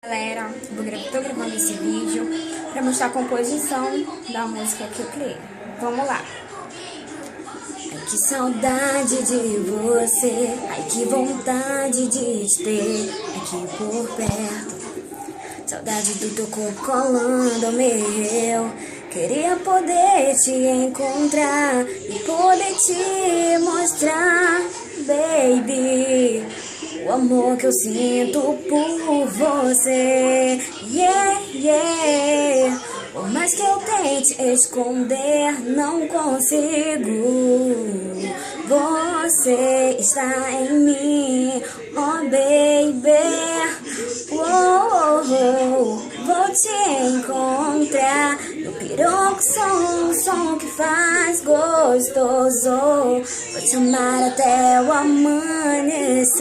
Galera, tô gravando esse vídeo pra mostrar a composição da música que eu criei. Vamos lá. Ai, que saudade de você, ai, que vontade de te ter aqui por perto. Saudade do teu corpo colando ao meu. Queria poder te encontrar e poder te mostrar, baby, o amor que eu sinto por você. Yeah, yeah. Por mais que eu tente esconder, não consigo. Você está em mim, oh baby. Vou te encontrar no Piroco som que faz gostoso. Vou te amar até o amanhecer.